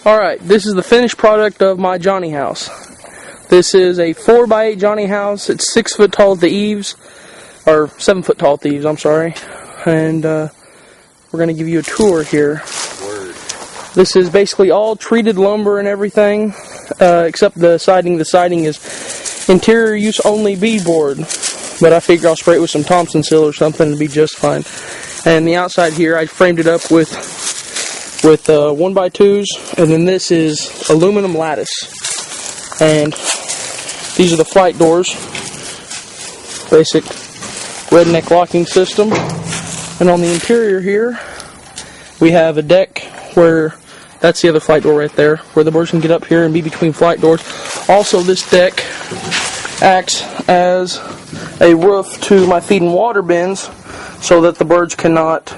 Alright, this is the finished product of my Johnny house. This is a 4x8 Johnny house. It's 6 foot tall at the eaves, or 7 foot tall at the eaves, I'm sorry. And we're going to give you a tour here. This is basically all treated lumber and everything, except the siding. The siding is interior use only beadboard, but I figure I'll spray it with some Thompson seal or something and be just fine. And the outside here, I framed it up with 1x2s, and then this is aluminum lattice. And these are the flight doors, basic redneck locking system. And on the interior here, we have a deck where, that's the other flight door right there, where the birds can get up here and be between flight doors. Also, this deck acts as a roof to my feed and water bins, so that the birds cannot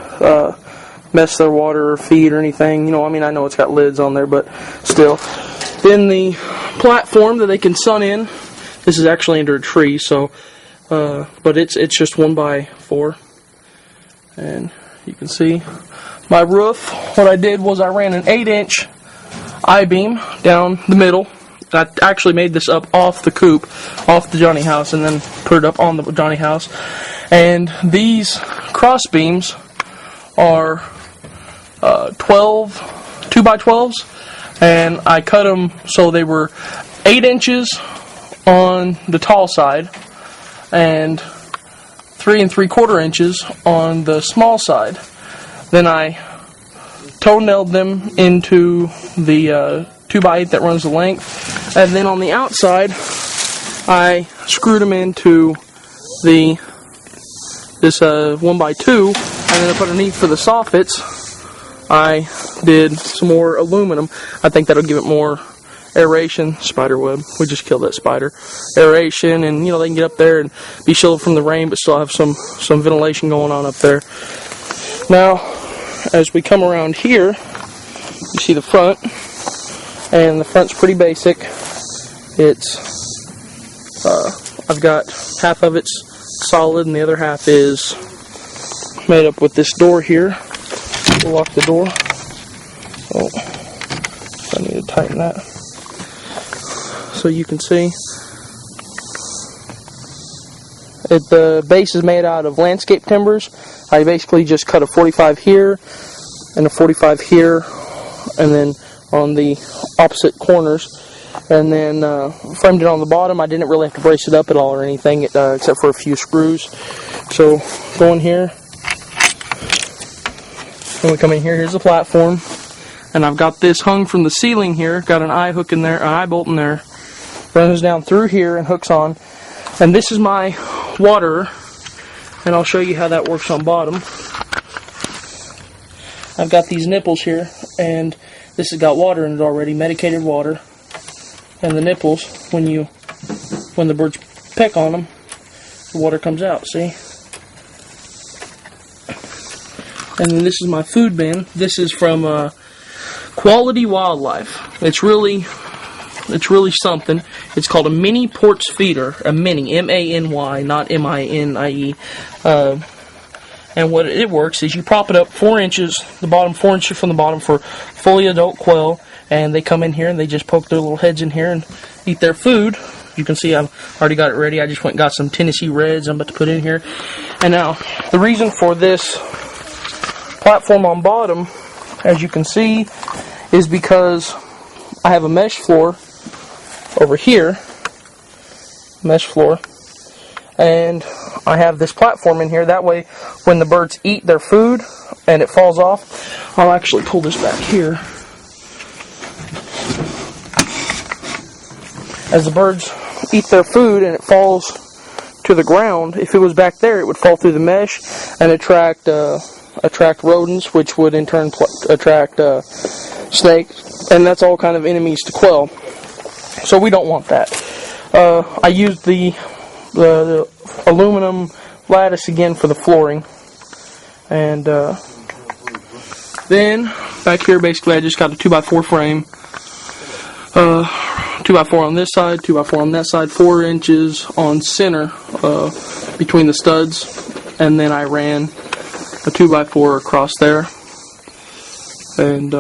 mess their water or feed or anything. You know, I mean, I know it's got lids on there, but still. Then the platform that they can sun in. This is actually under a tree, so, but it's just 1x4. And you can see my roof. What I did was I ran an 8-inch I-beam down the middle. I actually made this up off the coop, off the Johnny house, and then put it up on the Johnny house. And these cross beams are 2x12s, and I cut them so they were 8 inches on the tall side and 3 3/4 inches on the small side. Then I toe-nailed them into the 2x8 that runs the length, and then on the outside I screwed them into this 1x2, and then up underneath for the soffits I did some more aluminum. I think that'll give it more aeration. Spider web, we just killed that spider. Aeration, and you know, they can get up there and be shielded from the rain but still have some ventilation going on up there. Now as we come around here, you see the front, and the front's pretty basic. It's I've got half of it's solid and the other half is made up with this door here. We'll lock the door. Oh, I need to tighten that. So you can see the base is made out of landscape timbers. I basically just cut a 45 here and a 45 here, and then on the opposite corners, and then framed it on the bottom. I didn't really have to brace it up at all or anything, except for a few screws. So go in here. When we come in here, here's the platform, and I've got this hung from the ceiling here. Got an eye hook in there, an eye bolt in there. Runs down through here and hooks on. And this is my water, and I'll show you how that works on bottom. I've got these nipples here, and this has got water in it already, medicated water. And the nipples, when the birds peck on them, the water comes out, see? And then this is my food bin. This is from Quality Wildlife. It's really something. It's called a mini ports feeder. A mini, M-A-N-Y, not M-I-N-I-E. And what it works is you prop it up 4 inches, the bottom 4 inches from the bottom for fully adult quail, and they come in here and they just poke their little heads in here and eat their food. You can see I've already got it ready. I just went and got some Tennessee Reds I'm about to put in here. And now, the reason for this platform on bottom, as you can see, is because I have a mesh floor over here, mesh floor, and I have this platform in here. That way, when the birds eat their food and it falls off, I'll actually pull this back here. As the birds eat their food and it falls to the ground, if it was back there, it would fall through the mesh and attract rodents, which would in turn attract snakes, and that's all kind of enemies to quail. So we don't want that. I used the aluminum lattice again for the flooring, and then back here basically I just got a 2x4 frame, 2x4 on this side, 2x4 on that side, 4 inches on center between the studs, and then I ran a 2x4 across there. And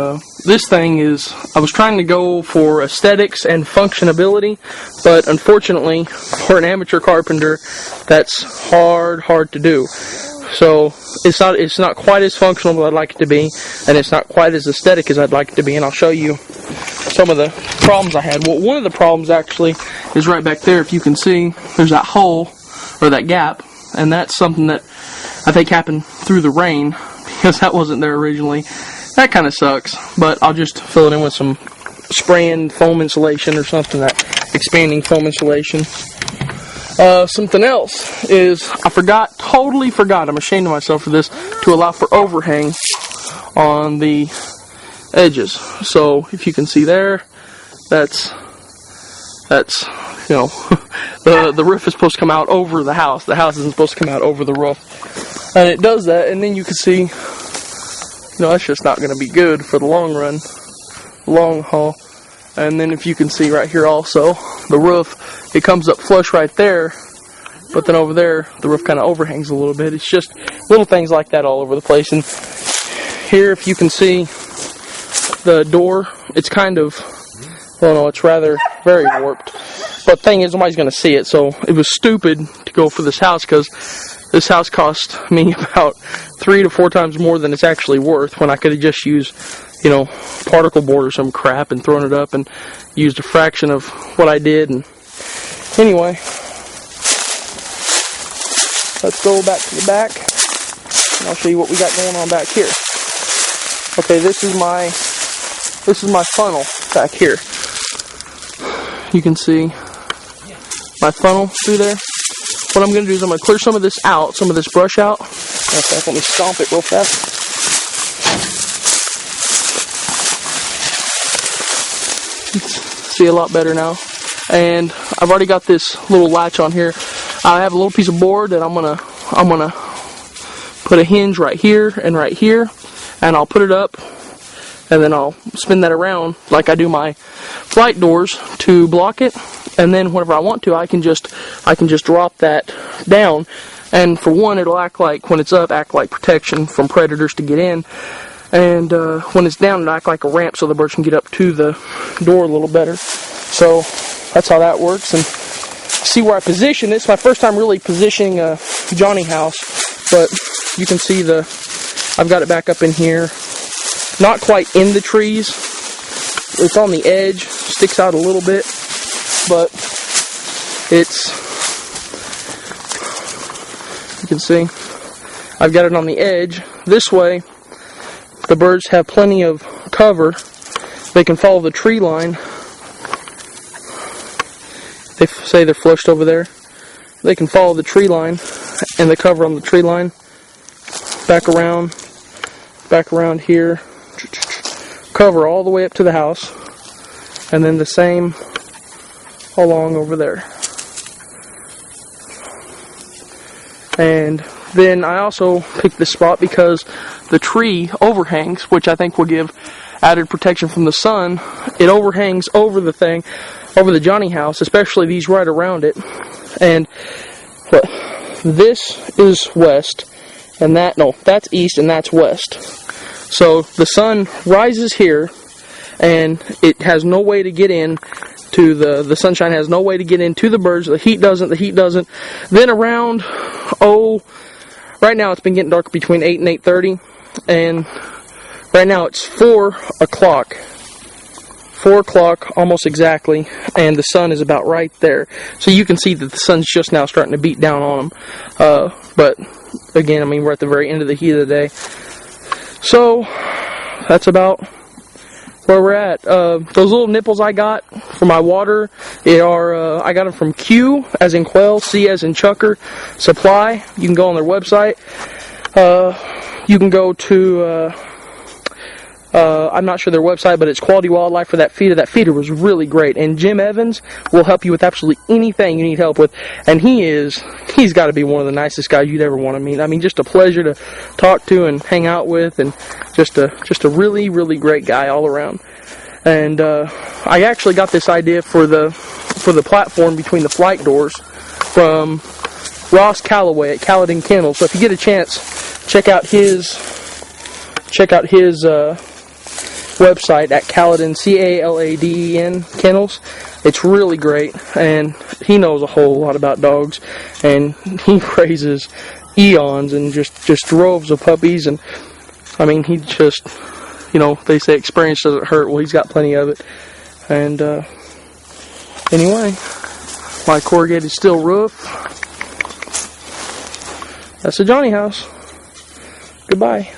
this thing is, I was trying to go for aesthetics and functionability, but unfortunately, for an amateur carpenter, that's hard to do. So it's not quite as functional as I'd like it to be, and it's not quite as aesthetic as I'd like it to be. And I'll show you some of the problems I had. Well, one of the problems actually is right back there. If you can see, there's that hole or that gap, and that's something that I think happened through the rain because that wasn't there originally. That kind of sucks, but I'll just fill it in with some spraying foam insulation or something, that expanding foam insulation. Something else is I totally forgot, I'm ashamed of myself for this, to allow for overhang on the edges. So if you can see there, that's you know, the roof is supposed to come out over the house. The house isn't supposed to come out over the roof. And it does that, and then you can see, you know, that's just not going to be good for the long run, long haul. And then if you can see right here also, the roof, it comes up flush right there, but then over there, the roof kind of overhangs a little bit. It's just little things like that all over the place. And here, if you can see the door, it's kind of, well, no, it's rather very warped. But the thing is, nobody's going to see it, so it was stupid to go for this house, because this house cost me about 3 to 4 times more than it's actually worth, when I could have just used, you know, particle board or some crap and thrown it up and used a fraction of what I did. And anyway, let's go back to the back, and I'll show you what we got going on back here. Okay, this is my funnel back here. You can see my funnel through there. What I'm going to do is I'm going to clear some of this out, some of this brush out. Okay, let me stomp it real fast. See a lot better now. And I've already got this little latch on here. I have a little piece of board that I'm gonna put a hinge right here, and I'll put it up, and then I'll spin that around like I do my flight doors to block it. And then whenever I want to, I can just drop that down, and for one, it'll act like, when it's up, act like protection from predators to get in. And when it's down, it'll act like a ramp so the birds can get up to the door a little better. So that's how that works. And see where I position it. It's my first time really positioning a Johnny house, but you can see I've got it back up in here. Not quite in the trees. It's on the edge, sticks out a little bit, but you can see, I've got it on the edge. This way, the birds have plenty of cover. They can follow the tree line. They say they're flushed over there. They can follow the tree line and the cover on the tree line. Back around here. Cover all the way up to the house. And then the same along over there. And then I also picked this spot because the tree overhangs, which I think will give added protection from the sun. It overhangs over the thing, over the Johnny house, especially these right around it. And this is west, and that's east and that's west. So the sun rises here, and it has no way to get in to the sunshine has no way to get into the birds. The heat doesn't. Then around, right now it's been getting dark between 8 and 8:30, and right now it's 4 o'clock. 4 o'clock almost exactly, and the sun is about right there. So you can see that the sun's just now starting to beat down on them. But again, I mean, we're at the very end of the heat of the day. So that's about where we're at. Those little nipples I got for my water, I got them from Q, as in Quail, C as in Chucker, Supply. You can go on their website. You can go to, I'm not sure their website, but it's Quality Wildlife for that feeder. That feeder was really great. And Jim Evans will help you with absolutely anything you need help with. And he's got to be one of the nicest guys you'd ever want to meet. I mean, just a pleasure to talk to and hang out with, and just a really, really great guy all around. And I actually got this idea for the platform between the flight doors from Ross Calloway at Kennels. So if you get a chance, check out his website at Caladin, Caladen Kennels. It's really great, and he knows a whole lot about dogs, and he raises eons and just droves of puppies. And I mean, he just, you know, they say experience doesn't hurt. Well, he's got plenty of it. And anyway, my corrugated steel roof. That's the Johnny house. Goodbye.